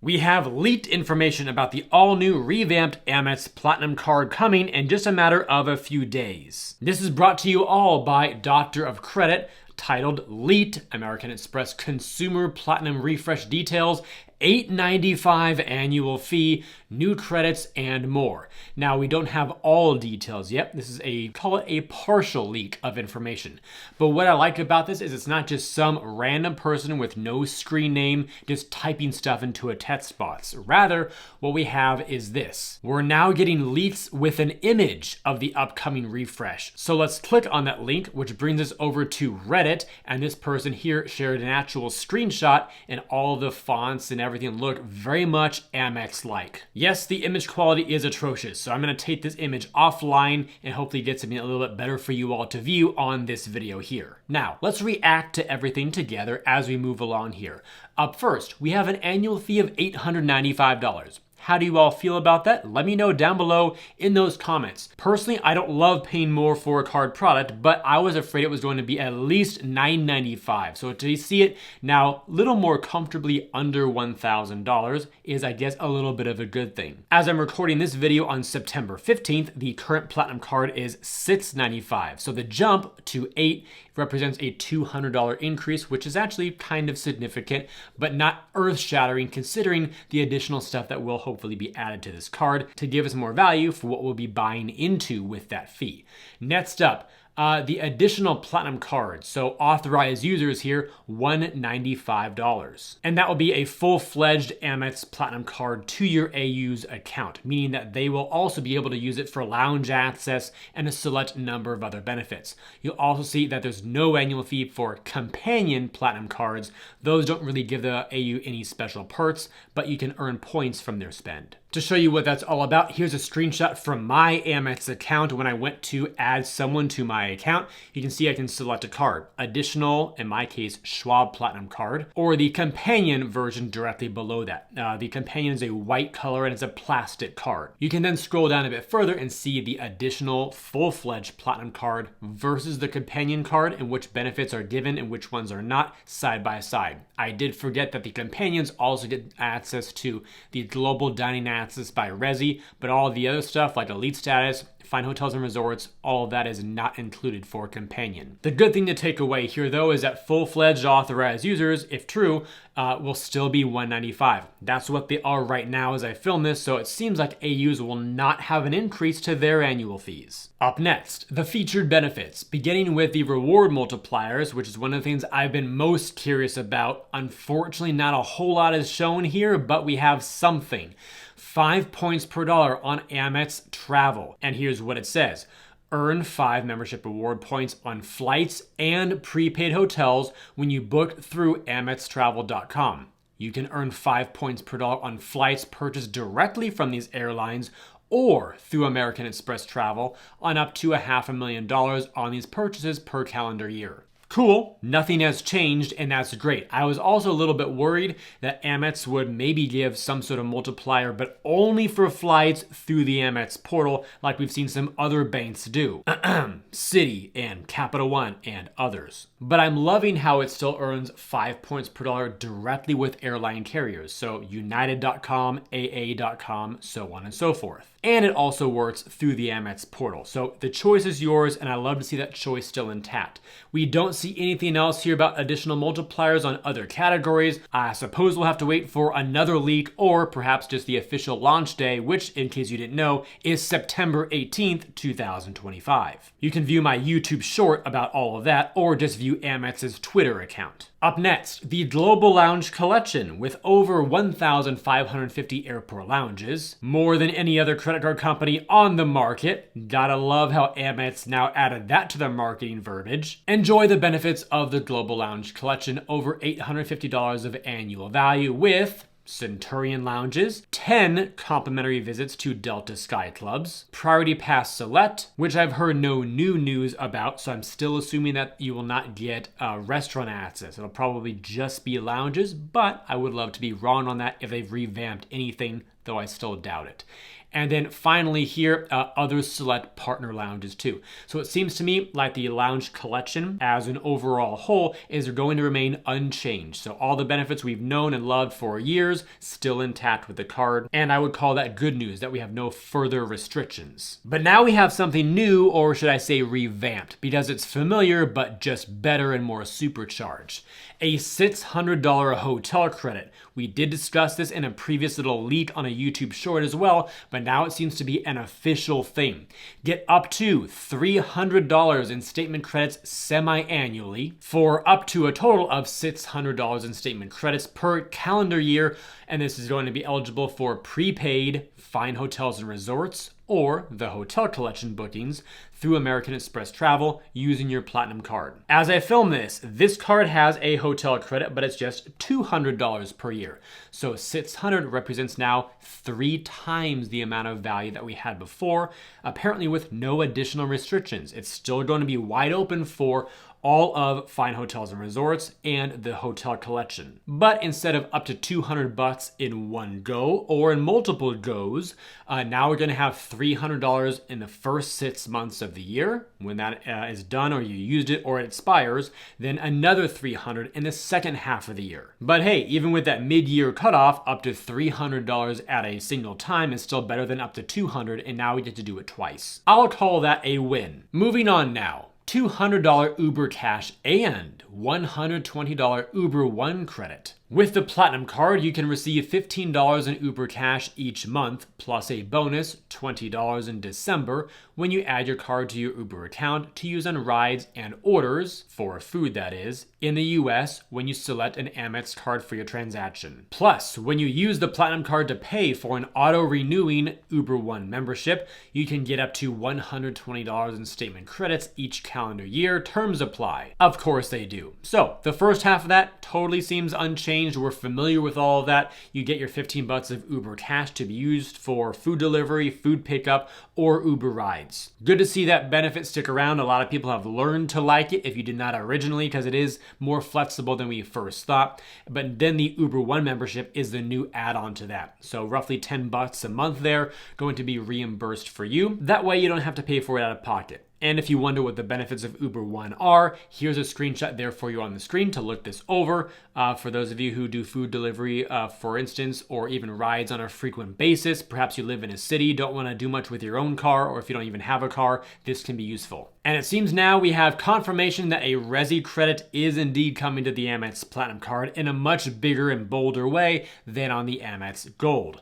We have leaked information about the all-new revamped Amex Platinum Card coming in just a matter of a few days. This is brought to you all by Doctor of Credit, titled Leaked American Express Consumer Platinum Refresh Details, $8.95 annual fee, new credits, and more. Now, we don't have all details yet. This is call it a partial leak of information. But what I like about this is it's not just some random person with no screen name just typing stuff into a text box. Rather, what we have is this. We're now getting leaks with an image of the upcoming refresh. So let's click on that link, which brings us over to Reddit, and this person here shared an actual screenshot, and all the fonts and everything look very much Amex-like. Yes, the image quality is atrocious, so I'm going to take this image offline and hopefully get something a little bit better for you all to view on this video here. Now, let's react to everything together as we move along here. Up first, we have an annual fee of $895. How do you all feel about that? Let me know down below in those comments. Personally, I don't love paying more for a card product, but I was afraid it was going to be at least $995. So to see it now a little more comfortably under $1,000 is, I guess, a little bit of a good thing. As I'm recording this video on September 15th, the current Platinum card is $695. So the jump to $8 represents a $200 increase, which is actually kind of significant, but not earth-shattering considering the additional stuff that will hopefully be added to this card to give us more value for what we'll be buying into with that fee. Next up, the additional Platinum card. So authorized users here, $195. And that will be a full-fledged Amex Platinum card to your AU's account, meaning that they will also be able to use it for lounge access and a select number of other benefits. You'll also see that there's no annual fee for companion Platinum cards. Those don't really give the AU any special perks, but you can earn points from their spend. To show you what that's all about, here's a screenshot from my Amex account when I went to add someone to my account. You can see I can select a card, additional, in my case, Schwab Platinum card, or the companion version directly below that. The companion is a white color and it's a plastic card. You can then scroll down a bit further and see the additional full-fledged Platinum card versus the companion card and which benefits are given and which ones are not side by side. I did forget that the companions also get access to the global dining access by Resi, but all the other stuff like elite status, fine hotels and resorts, all of that is not included for companion. The good thing to take away here though is that full-fledged authorized users, if true, will still be $195. That's what they are right now as I film this, so it seems like AUs will not have an increase to their annual fees. Up next, the featured benefits, beginning with the reward multipliers, which is one of the things I've been most curious about. Unfortunately, not a whole lot is shown here, but we have something. 5 points per dollar on Amex Travel. And here's what it says. Earn 5 membership reward points on flights and prepaid hotels when you book through AmexTravel.com. You can earn 5 points per dollar on flights purchased directly from these airlines or through American Express Travel on up to $500,000 on these purchases per calendar year. Cool, nothing has changed, and that's great. I was also a little bit worried that Amex would maybe give some sort of multiplier, but only for flights through the Amex portal, like we've seen some other banks do. Citi and Capital One and others. But I'm loving how it still earns 5 points per dollar directly with airline carriers. So United.com, AA.com, so on and so forth. And it also works through the Amex portal. So the choice is yours, and I love to see that choice still intact. We don't see anything else here about additional multipliers on other categories. I suppose we'll have to wait for another leak or perhaps just the official launch day, which, in case you didn't know, is September 18th, 2025. You can view my YouTube short about all of that, or just view Amex's Twitter account. Up next, the Global Lounge Collection with over 1,550 airport lounges, more than any other credit card company on the market. Gotta love how Amex now added that to their marketing verbiage. Enjoy the benefits of the Global Lounge Collection, over $850 of annual value with Centurion Lounges, 10 complimentary visits to Delta Sky Clubs, Priority Pass Select, which I've heard no new news about, so I'm still assuming that you will not get restaurant access. It'll probably just be lounges, but I would love to be wrong on that if they've revamped anything though I still doubt it. And then finally here, other select partner lounges too. So it seems to me like the lounge collection as an overall whole is going to remain unchanged. So all the benefits we've known and loved for years, still intact with the card. And I would call that good news that we have no further restrictions. But now we have something new, or should I say revamped, because it's familiar but just better and more supercharged. A $600 hotel credit. We did discuss this in a previous little leak on a YouTube short as well, but now it seems to be an official thing. Get up to $300 in statement credits semi-annually for up to a total of $600 in statement credits per calendar year, and this is going to be eligible for prepaid fine hotels and resorts or the hotel collection bookings through American Express Travel using your Platinum Card. As I film this card has a hotel credit, but it's just $200 per year. So $600 represents now 3 times the amount of value that we had before, apparently with no additional restrictions. It's still going to be wide open for all of fine hotels and resorts and the hotel collection. But instead of up to $200 in one go or in multiple goes, now we're gonna have $300 in the first 6 months of the year. When that is done or you used it or it expires, then another $300 in the second half of the year. But hey, even with that mid-year cutoff, up to $300 at a single time is still better than up to $200, and now we get to do it twice. I'll call that a win. Moving on now. $200 Uber Cash and $120 Uber One credit. With the Platinum Card, you can receive $15 in Uber Cash each month, plus a bonus $20 in December when you add your card to your Uber account to use on rides and orders, for food that is, in the US when you select an Amex card for your transaction. Plus, when you use the Platinum Card to pay for an auto-renewing Uber One membership, you can get up to $120 in statement credits each calendar year. Terms apply. Of course they do. So, the first half of that totally seems unchanged. We're familiar with all of that. You get your $15 of Uber Cash to be used for food delivery, food pickup, or Uber rides. Good to see that benefit stick around. A lot of people have learned to like it if you did not originally, because it is more flexible than we first thought. But then the Uber One membership is the new add-on to that. So roughly $10 a month there, going to be reimbursed for you. That way you don't have to pay for it out of pocket. And if you wonder what the benefits of Uber One are, here's a screenshot there for you on the screen to look this over. For those of you who do food delivery, for instance, or even rides on a frequent basis, perhaps you live in a city, don't want to do much with your own car, or if you don't even have a car, this can be useful. And it seems now we have confirmation that a Resi credit is indeed coming to the Amex Platinum Card in a much bigger and bolder way than on the Amex Gold.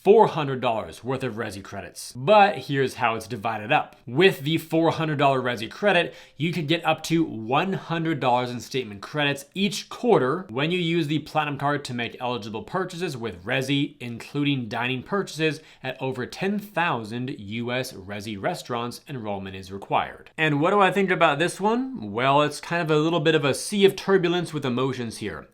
$400 worth of Resi credits. But here's how it's divided up. With the $400 Resi credit, you could get up to $100 in statement credits each quarter when you use the Platinum Card to make eligible purchases with Resi, including dining purchases at over 10,000 US Resi restaurants. Enrollment is required. And what do I think about this one? Well, it's kind of a little bit of a sea of turbulence with emotions here.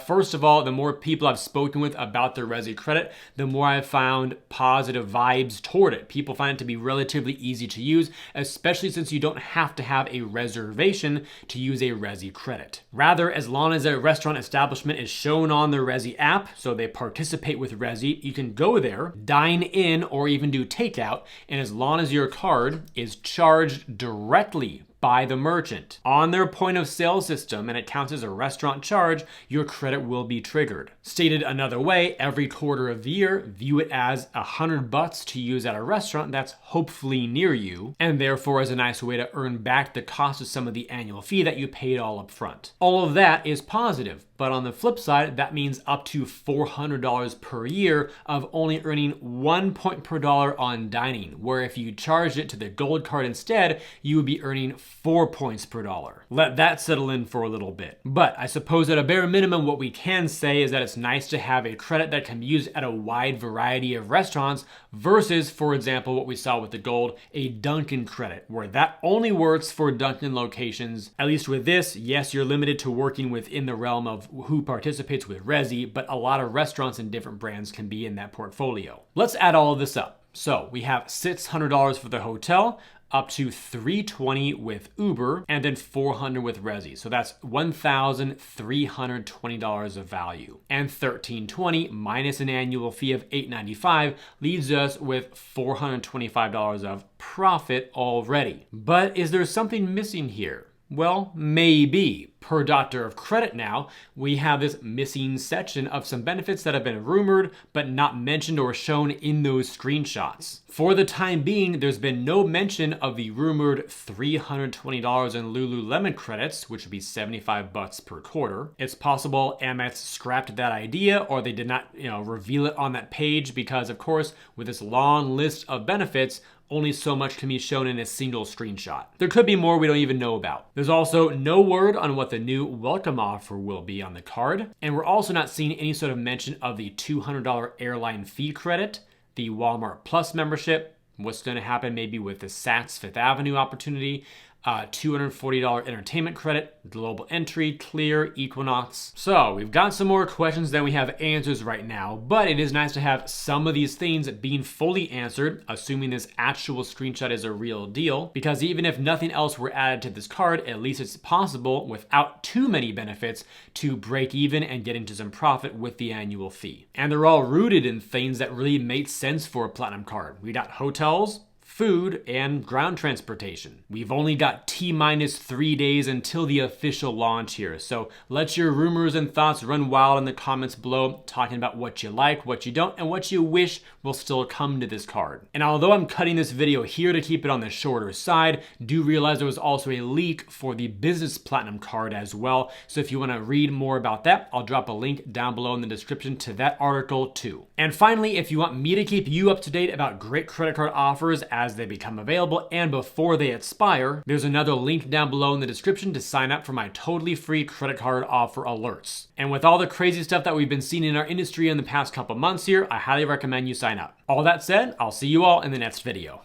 First of all, the more people I've spoken with about the Resi credit, the more I've found positive vibes toward it. People find it to be relatively easy to use, especially since you don't have to have a reservation to use a Resi credit. Rather, as long as a restaurant establishment is shown on the Resi app, so they participate with Resi, you can go there, dine in, or even do takeout, and as long as your card is charged directly by the merchant on their point of sale system and it counts as a restaurant charge, your credit will be triggered. Stated another way, every quarter of the year, view it as $100 to use at a restaurant that's hopefully near you, and therefore is a nice way to earn back the cost of some of the annual fee that you paid all up front. All of that is positive, but on the flip side, that means up to $400 per year of only earning 1 point per dollar on dining, where if you charged it to the Gold Card instead, you would be earning 4 points per dollar. Let that settle in for a little bit. But I suppose at a bare minimum, what we can say is that it's nice to have a credit that can be used at a wide variety of restaurants versus, for example, what we saw with the Gold, a Dunkin' credit, where that only works for Dunkin' locations. At least with this, yes, you're limited to working within the realm of who participates with Resi, but a lot of restaurants and different brands can be in that portfolio. Let's add all of this up. So we have $600 for the hotel, up to $320 with Uber, and then $400 with Resi. So that's $1,320 of value. And $1,320 minus an annual fee of $895 leaves us with $425 of profit already. But is there something missing here? Well, maybe. Per Doctor of Credit now, we have this missing section of some benefits that have been rumored but not mentioned or shown in those screenshots. For the time being, there's been no mention of the rumored $320 in Lululemon credits, which would be $75 per quarter. It's possible Amex scrapped that idea, or they did not, reveal it on that page because, of course, with this long list of benefits, only so much can be shown in a single screenshot. There could be more we don't even know about. There's also no word on what the new welcome offer will be on the card, and we're also not seeing any sort of mention of the $200 airline fee credit, the Walmart Plus membership, what's going to happen maybe with the Saks Fifth Avenue opportunity, $240 entertainment credit, global entry, Clear, Equinox. So we've got some more questions than we have answers right now, but it is nice to have some of these things being fully answered, assuming this actual screenshot is a real deal, because even if nothing else were added to this card, at least it's possible without too many benefits to break even and get into some profit with the annual fee. And they're all rooted in things that really make sense for a Platinum card. We got hotels, food, and ground transportation. We've only got T-minus 3 days until the official launch here, so let your rumors and thoughts run wild in the comments below, talking about what you like, what you don't, and what you wish will still come to this card. And although I'm cutting this video here to keep it on the shorter side, do realize there was also a leak for the Business Platinum card as well, so if you want to read more about that, I'll drop a link down below in the description to that article too. And finally, if you want me to keep you up to date about great credit card offers as they become available and before they expire, there's another link down below in the description to sign up for my totally free credit card offer alerts. And with all the crazy stuff that we've been seeing in our industry in the past couple months here, I highly recommend you sign up. All that said, I'll see you all in the next video.